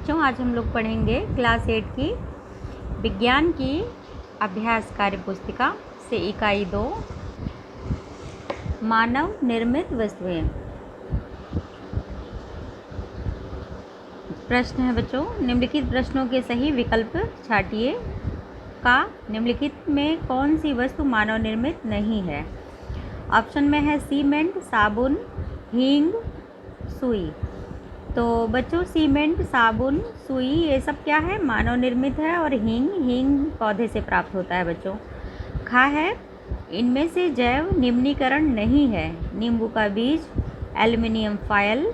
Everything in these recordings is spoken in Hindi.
बच्चों, आज हम लोग पढ़ेंगे क्लास 8 की विज्ञान की अभ्यास कार्य पुस्तिका से इकाई 2 मानव निर्मित वस्तुएं। प्रश्न है बच्चों, निम्नलिखित प्रश्नों के सही विकल्प छांटिए। का निम्नलिखित में कौन सी वस्तु मानव निर्मित नहीं है? ऑप्शन में है सीमेंट, साबुन, हींग, सुई। तो बच्चों, सीमेंट, साबुन, सुई ये सब क्या है? मानव निर्मित है। और हींग पौधे से प्राप्त होता है बच्चों। खा है, इनमें से जैव निम्नीकरण नहीं है। नींबू का बीज, एल्युमिनियम फॉयल,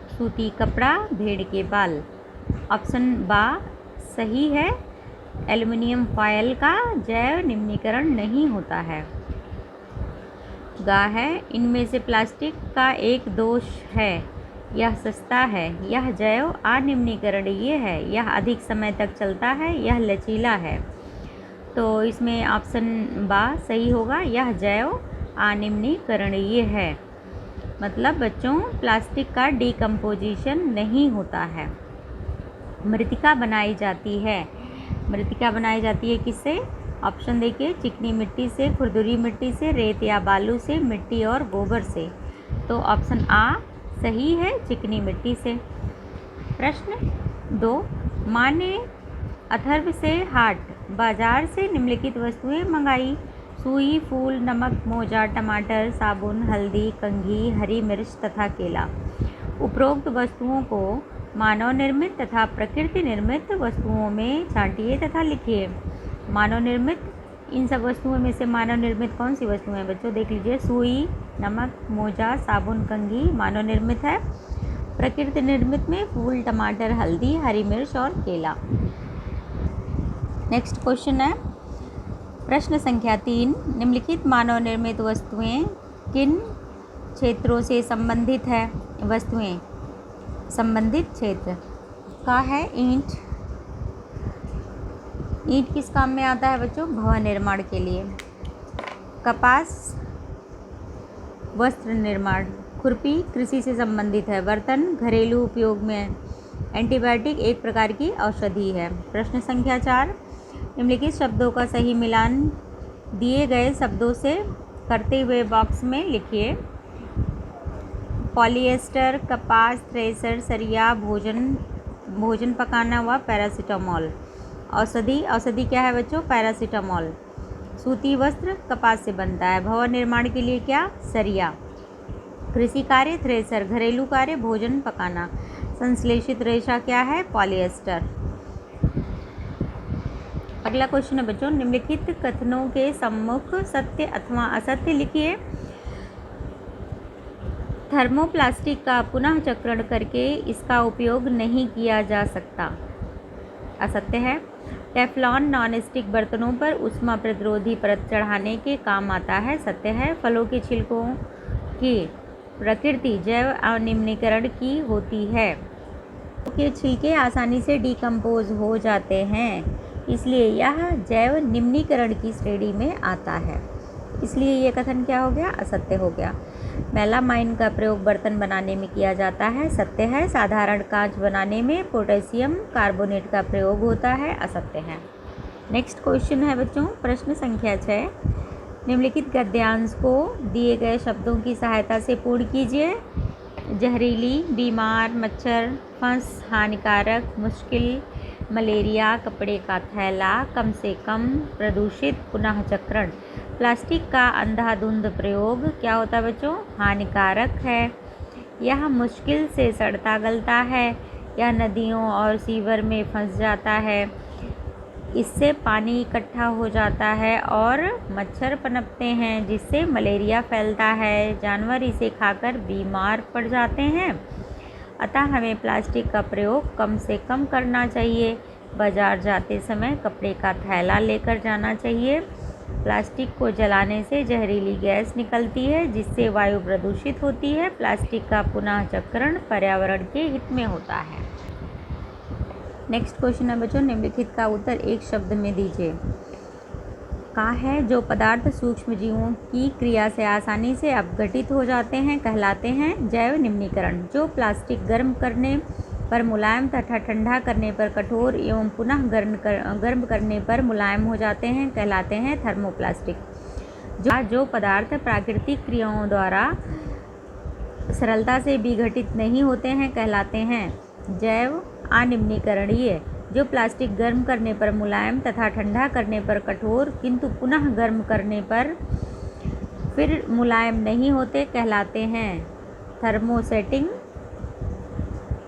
सूती कपड़ा, भेड़ के बाल। ऑप्शन बा सही है। एल्युमिनियम फॉयल का जैव निम्नीकरण नहीं होता है। गा है, इनमें से प्लास्टिक का एक दोष है, यह सस्ता है, यह जैव अनिम्नीकरणीय है, यह अधिक समय तक चलता है, यह लचीला है। तो इसमें ऑप्शन बा सही होगा, यह जैव अनिम्नीकरणीय है। मतलब बच्चों, प्लास्टिक का डिकम्पोजिशन नहीं होता है। मृतिका बनाई जाती है। मृतिका बनाई जाती है किससे? ऑप्शन देखिए, चिकनी मिट्टी से, खुरदुरी मिट्टी से, रेत या बालू से, मिट्टी और गोबर से। तो ऑप्शन आ सही है, चिकनी मिट्टी से। प्रश्न 2, माँ ने अथर्व से हाट बाजार से निम्नलिखित वस्तुएं मंगाई। सुई, फूल, नमक, मोजा, टमाटर, साबुन, हल्दी, कंघी, हरी मिर्च तथा केला। उपरोक्त वस्तुओं को मानव निर्मित तथा प्रकृति निर्मित वस्तुओं में छांटिए तथा लिखिए। मानव निर्मित, इन सब वस्तुओं में से मानव निर्मित कौन सी वस्तुएं हैं बच्चों? देख लीजिए, सुई, नमक, मोजा, साबुन, कंघी मानव निर्मित है। प्रकृति निर्मित में फूल, टमाटर, हल्दी, हरी मिर्च और केला। नेक्स्ट क्वेश्चन है प्रश्न संख्या 3, निम्नलिखित मानव निर्मित वस्तुएं किन क्षेत्रों से संबंधित है? वस्तुएं संबंधित क्षेत्र का है ईंट। ईंट किस काम में आता है बच्चों? भवन निर्माण के लिए। कपास वस्त्र निर्माण। खुरपी कृषि से संबंधित है। बर्तन घरेलू उपयोग में। एंटीबायोटिक एक प्रकार की औषधि है। प्रश्न संख्या 4, निम्नलिखित शब्दों का सही मिलान दिए गए शब्दों से करते हुए बॉक्स में लिखिए। पॉलिएस्टर, कपास, थ्रेसर, सरिया, भोजन पकाना व पैरासीटामोल। औषधि क्या है बच्चों? पैरासीटामोल। सूती वस्त्र कपास से बनता है। भवन निर्माण के लिए क्या? सरिया। कृषि कार्य थ्रेसर। घरेलू कार्य भोजन पकाना। संश्लेषित रेशा क्या है? पॉलिएस्टर। अगला क्वेश्चन है बच्चों, निम्नलिखित कथनों के सम्मुख सत्य अथवा असत्य लिखिए। थर्मोप्लास्टिक का पुनः चक्रण करके इसका उपयोग नहीं किया जा सकता। असत्य है। टेफ्लॉन नॉनस्टिक बर्तनों पर ऊष्मा प्रतिरोधी परत चढ़ाने के काम आता है। सत्य है। फलों के छिलकों की प्रकृति जैव अनिम्नीकरण की होती है। के छिलके आसानी से डिकम्पोज हो जाते हैं, इसलिए यह जैव निम्नीकरण की श्रेणी में आता है। इसलिए यह कथन क्या हो गया? असत्य हो गया। मेलामाइन का प्रयोग बर्तन बनाने में किया जाता है। सत्य है। साधारण कांच बनाने में पोटेशियम कार्बोनेट का प्रयोग होता है। असत्य है। नेक्स्ट क्वेश्चन है बच्चों, प्रश्न संख्या 6, निम्नलिखित गद्यांश को दिए गए शब्दों की सहायता से पूर्ण कीजिए। जहरीली, बीमार, मच्छर, फंस, हानिकारक, मुश्किल, मलेरिया, कपड़े का थैला, कम से कम, प्रदूषित, पुनः चक्रण। प्लास्टिक का अंधाधुंध प्रयोग क्या होता है बच्चों? हानिकारक है। यह मुश्किल से सड़ता गलता है। यह नदियों और सीवर में फंस जाता है। इससे पानी इकट्ठा हो जाता है और मच्छर पनपते हैं, जिससे मलेरिया फैलता है। जानवर इसे खाकर बीमार पड़ जाते हैं। अतः हमें प्लास्टिक का प्रयोग कम से कम करना चाहिए। बाजार जाते समय कपड़े का थैला लेकर जाना चाहिए। प्लास्टिक को जलाने से जहरीली गैस निकलती है, जिससे वायु प्रदूषित होती है। प्लास्टिक का पुनः चक्रण पर्यावरण के हित में होता है। नेक्स्ट क्वेश्चन है बच्चों, निम्नलिखित का उत्तर एक शब्द में दीजिए। का है जो पदार्थ सूक्ष्म जीवों की क्रिया से आसानी से अपघटित हो जाते हैं कहलाते हैं जैव निम्नीकरण। जो प्लास्टिक गर्म करने पर मुलायम तथा ठंडा करने पर कठोर एवं पुनः गर्म करने पर मुलायम हो जाते हैं कहलाते हैं थर्मोप्लास्टिक। जो पदार्थ प्राकृतिक क्रियाओं द्वारा सरलता से विघटित नहीं होते हैं कहलाते हैं जैव अनिम्नीकरणीय। जो प्लास्टिक गर्म करने पर मुलायम तथा ठंडा करने पर कठोर किंतु पुनः गर्म करने पर फिर मुलायम नहीं होते कहलाते हैं थर्मोसेटिंग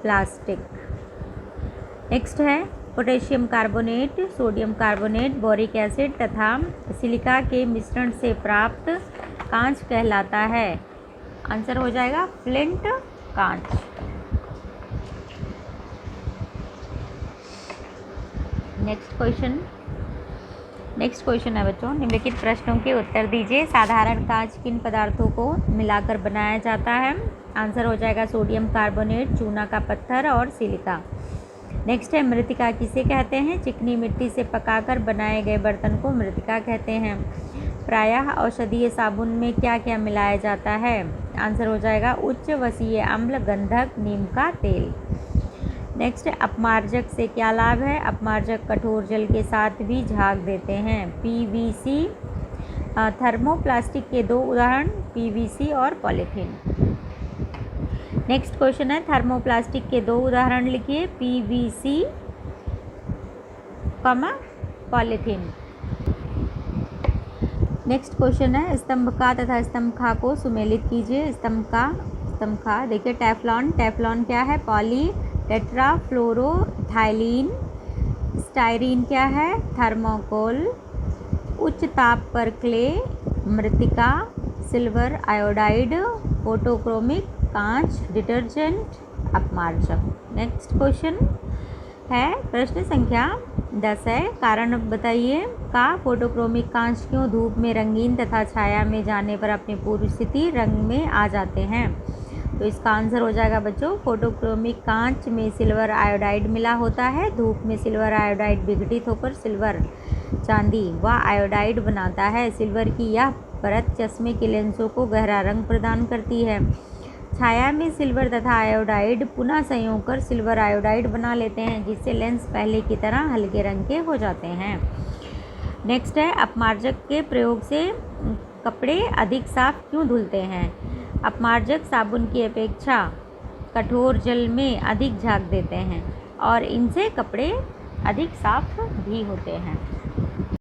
प्लास्टिक। नेक्स्ट है potassium carbonate, sodium carbonate, boric acid तथा सिलिका के मिश्रण से प्राप्त कांच कहलाता है। आंसर हो जाएगा फ्लिंट कांच। नेक्स्ट क्वेश्चन है बच्चों, निम्नलिखित प्रश्नों के उत्तर दीजिए। साधारण कांच किन पदार्थों को मिलाकर बनाया जाता है? आंसर हो जाएगा सोडियम कार्बोनेट, चूना का पत्थर और सिलिका। नेक्स्ट है मृतिका किसे कहते हैं? चिकनी मिट्टी से पकाकर बनाए गए बर्तन को मृतिका कहते हैं। प्रायः औषधीय साबुन में क्या क्या मिलाया जाता है? आंसर हो जाएगा उच्च वसीय अम्ल, गंधक, नीम का तेल। नेक्स्ट अपमार्जक से क्या लाभ है? अपमार्जक कठोर जल के साथ भी झाग देते हैं। पीवीसी। थर्मोप्लास्टिक के दो उदाहरण पीवीसी और पॉलीथीन। नेक्स्ट क्वेश्चन है थर्मोप्लास्टिक के दो उदाहरण लिखिए, पीवीसी, पॉलीथीन। नेक्स्ट क्वेश्चन है स्तंभका तथा स्तंभखा को सुमेलित कीजिए। स्तंभका देखिए टेफ्लॉन। टेफ्लॉन क्या है? पॉली टेट्राफ्लोरोथाइलीन। स्टाइरीन क्या है? थर्मोकोल। उच्च ताप पर क्ले, मृतिका, सिल्वर आयोडाइड, फोटोक्रोमिक, कांच, डिटर्जेंट, अपमार्जक। नेक्स्ट क्वेश्चन है प्रश्न संख्या 10 है, कारण बताइए। का फोटोक्रोमिक कांच क्यों धूप में रंगीन तथा छाया में जाने पर अपनी पूर्व स्थिति रंग में आ जाते हैं? तो इसका आंसर हो जाएगा बच्चों फोटोक्रोमिक कांच में सिल्वर आयोडाइड मिला होता है। धूप में सिल्वर आयोडाइड विघटित होकर सिल्वर, चांदी व आयोडाइड बनाता है। सिल्वर की यह परत चश्मे के लेंसों को गहरा रंग प्रदान करती है। छाया में सिल्वर तथा आयोडाइड पुनः संयोग कर सिल्वर आयोडाइड बना लेते हैं, जिससे लेंस पहले की तरह हल्के रंग के हो जाते हैं। नेक्स्ट है अपमार्जक के प्रयोग से कपड़े अधिक साफ क्यों धुलते हैं? अपमार्जक साबुन की अपेक्षा कठोर जल में अधिक झाग देते हैं और इनसे कपड़े अधिक साफ भी होते हैं।